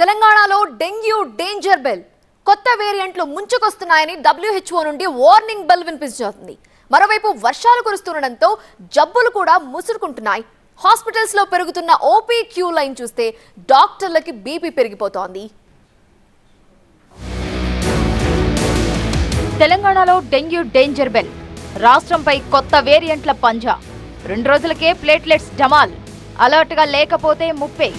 తెలంగాణలో dengue danger bell కొత్త వేరియంట్లు ముంచుకొస్తున్నాయని WHO నుండి వార్నింగ్ బెల్ వినిపిస్తోంది. మరోవైపు వర్షాలు కురుస్తుండటంతో జబ్బులు కూడా ముసురుకుంటున్నాయి. హాస్పిటల్స్ లో పెరుగుతున్న ఓపీ క్యూ లైన్ చూస్తే డాక్టర్లకి బీపీ పెరిగిపోతోంది. తెలంగాణలో డెంగ్యూ డేంజర్ బెల్, రాష్ట్రంపై కొత్త వేరియంట్ల పంజా. 2 రోజులకే ప్లేట్లెట్స్ డమాల్, అలర్ట్ గా లేకపోతే ముప్పే.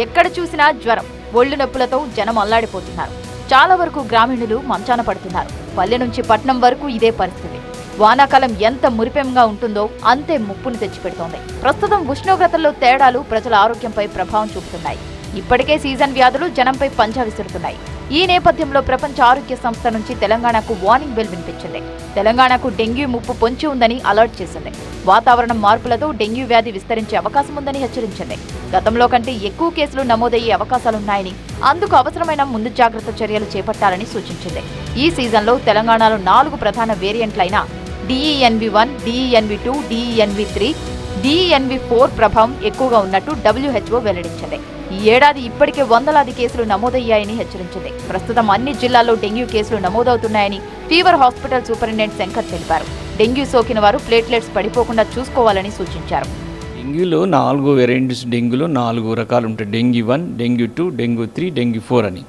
ఎక్కడ చూసినా జ్వరం, ఒళ్ళు నొప్పులతో జనం అల్లాడిపోతున్నారు. చాలా వరకు గ్రామీణులు మంచాన పడుతున్నారు. పల్లె నుంచి పట్నం వరకు ఇదే పరిస్థితి. వానాకాలం ఎంత మురిపెంగా ఉంటుందో అంతే ముప్పును తెచ్చిపెడుతోంది. ప్రస్తుతం ఉష్ణోగ్రతల్లో తేడాలు ప్రజల ఆరోగ్యంపై ప్రభావం చూపుతున్నాయి. ఇప్పటికే సీజన్ వ్యాధులు జనంపై పంజా విసురుతున్నాయి. ఈ నేపథ్యంలో ప్రపంచ ఆరోగ్య సంస్థ నుంచి తెలంగాణకు వార్నింగ్ బెల్ వినిపించింది. తెలంగాణకు డెంగ్యూ ముప్పు పొంచి ఉందని అలర్ట్ చేసింది. వాతావరణం మార్పులతో డెంగ్యూ వ్యాధి విస్తరించే అవకాశం ఉందని హెచ్చరించింది. గతంలో కంటే ఎక్కువ కేసులు నమోదయ్యే అవకాశాలున్నాయని, అందుకు అవసరమైన ముందు జాగ్రత్త చర్యలు చేపట్టాలని సూచించింది. ఈ సీజన్లో తెలంగాణలో 4 ప్రధాన వేరియంట్లైన DENV1, DENV2, DENV3, DENV4 ప్రభావం ఎక్కువగా ఉన్నట్టు WHO వెల్లడించింది. ఈ ఏడాది ఇప్పటికే వందలాది కేసులు నమోదయ్యాయని హెచ్చరించింది. ప్రస్తుతం అన్ని జిల్లాల్లో డెంగ్యూ కేసులు నమోదవుతున్నాయని ఫీవర్ హాస్పిటల్ సూపరింటెండెంట్ శంకర్ తెలిపారు. డెంగ్యూ సోకిన వారు ప్లేట్లెట్స్ పడిపోకుండా చూసుకోవాలని సూచించారు. డెంగ్యూలో 4 వెరైటీస్, డెంగ్యూలో 4 రకాలు ఉంటాయి. డెంగ్యూ1, డెంగ్యూ2, డెంగ్యూ3, డెంగ్యూ4 అని.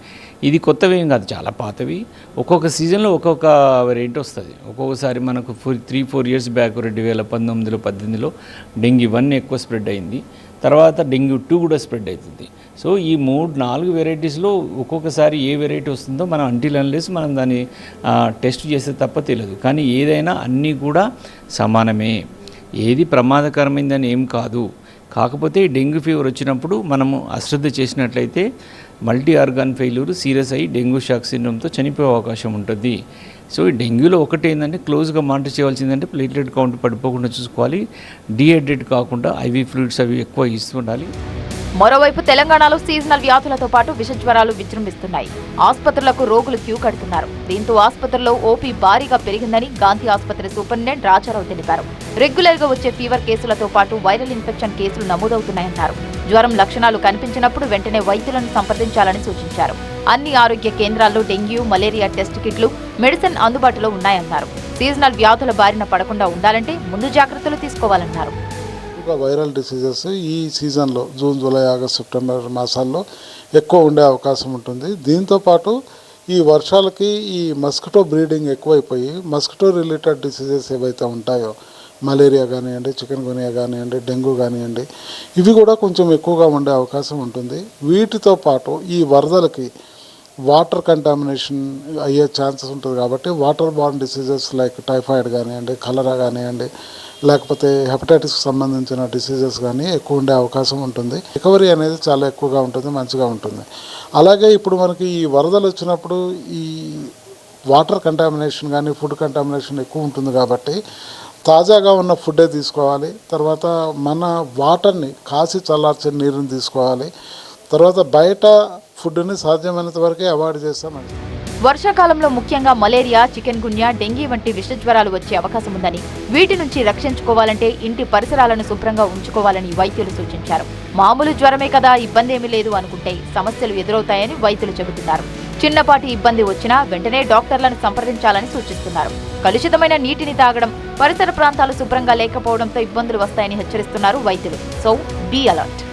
ఇది కొత్తవి ఏం కాదు, చాలా పాతవి. ఒక్కొక్క సీజన్లో ఒక్కొక్క వెరైటీ వస్తుంది. ఒక్కొక్కసారి మనకు 3-4 ఇయర్స్ బ్యాక్ 2019-18లో డెంగ్యూ1 ఎక్కువ స్ప్రెడ్ అయింది. తర్వాత డెంగ్యూ2 కూడా స్ప్రెడ్ అవుతుంది. సో ఈ 3-4 వెరైటీస్లో ఒక్కొక్కసారి ఏ వెరైటీ వస్తుందో మనం అన్లెస్ మనం దాన్ని టెస్ట్ చేస్తే తప్ప తెలియదు. కానీ ఏదైనా అన్నీ కూడా సమానమే, ఏది ప్రమాదకరమైందని ఏం కాదు. కాకపోతే డెంగ్యూ ఫీవర్ వచ్చినప్పుడు మనము అశ్రద్ధ చేసినట్లయితే మల్టీ ఆర్గాన్ ఫెయిల్యూర్ సీరియస్ అయ్యి డెంగ్యూ షాక్ సిండ్రోమ్తో చనిపోయే అవకాశం ఉంటుంది. సో ఈ డెంగ్యూలో ఒకటి ఏంటంటే క్లోజ్గా మానిటర్ చేయవలసిందంటే ప్లేట్లెట్ కౌంట్ పడిపోకుండా చూసుకోవాలి. డీహైడ్రేట్ కాకుండా ఐవీ ఫ్లూయిడ్స్ అవి ఎక్కువ ఇస్తుండాలి. మరోవైపు తెలంగాణలో సీజనల్ వ్యాధులతో పాటు విష జ్వరాలు విజృంభిస్తున్నాయి. ఆసుపత్రులకు రోగులు క్యూ కడుతున్నారు. దీంతో ఆసుపత్రుల్లో ఓపీ భారీగా పెరిగిందని గాంధీ ఆసుపత్రి సూపరింటెండెంట్ రాజారావు తెలిపారు. రెగ్యులర్ గా వచ్చే ఫీవర్ కేసులతో పాటు వైరల్ ఇన్ఫెక్షన్ కేసులు నమోదవుతున్నాయన్నారు. జ్వరం లక్షణాలు కనిపించినప్పుడు వెంటనే వైద్యులను సంప్రదించాలని సూచించారు. అన్ని ఆరోగ్య కేంద్రాల్లో డెంగ్యూ, మలేరియా టెస్ట్ కిట్లు, మెడిసిన్ అందుబాటులో ఉన్నాయన్నారు. సీజనల్ వ్యాధుల బారిన పడకుండా ఉండాలంటే ముందు జాగ్రత్తలు తీసుకోవాలన్నారు. వైరల్ డిసీజెస్ ఈ సీజన్లో జూన్, జూలై, ఆగస్ట్, సెప్టెంబర్ మాసాల్లో ఎక్కువ ఉండే అవకాశం ఉంటుంది. దీంతోపాటు ఈ వర్షాలకి ఈ మస్కిటో బ్రీడింగ్ ఎక్కువైపోయి మస్కిటో రిలేటెడ్ డిసీజెస్ ఏవైతే ఉంటాయో, మలేరియా కానివ్వండి, చికెన్ గునియా కానివ్వండి, డెంగ్యూ కానివ్వండి, ఇవి కూడా కొంచెం ఎక్కువగా ఉండే అవకాశం ఉంటుంది. వీటితో పాటు ఈ వరదలకి వాటర్ కంటామినేషన్ అయ్యే ఛాన్సెస్ ఉంటుంది. కాబట్టి water born diseases like typhoid కానివ్వండి, కలరా కానివ్వండి, లేకపోతే హెపటైటిస్కి సంబంధించిన డిసీజెస్ కానీ ఎక్కువ ఉండే అవకాశం ఉంటుంది. రికవరీ అనేది చాలా ఎక్కువగా ఉంటుంది, మంచిగా ఉంటుంది. అలాగే ఇప్పుడు మనకి ఈ వరదలు వచ్చినప్పుడు ఈ వాటర్ కంటామినేషన్ కానీ ఫుడ్ కంటామినేషన్ ఎక్కువ ఉంటుంది. కాబట్టి తాజాగా ఉన్న ఫుడ్డే తీసుకోవాలి. తర్వాత మన వాటర్ని కాసి చల్లార్చిన నీరుని తీసుకోవాలి. తర్వాత బయట ఫుడ్ని సాధ్యమైనంత వరకే అవాయిడ్ చేస్తామండి. వర్షాకాలంలో ముఖ్యంగా మలేరియా, చికెన్ గున్యా, డెంగీ వంటి విష జ్వరాలు వచ్చే అవకాశం ఉందని, వీటి నుంచి రక్షించుకోవాలంటే ఇంటి పరిసరాలను శుభ్రంగా ఉంచుకోవాలని వైద్యులు సూచించారు. మామూలు జ్వరమే కదా, ఇబ్బంది ఏమీ లేదు అనుకుంటే సమస్యలు ఎదురవుతాయని వైద్యులు చెబుతున్నారు. చిన్నపాటి ఇబ్బంది వచ్చినా వెంటనే డాక్టర్లను సంప్రదించాలని సూచిస్తున్నారు. కలుషితమైన నీటిని తాగడం, పరిసర ప్రాంతాలు శుభ్రంగా లేకపోవడంతో ఇబ్బందులు వస్తాయని హెచ్చరిస్తున్నారు వైద్యులు. So be alert.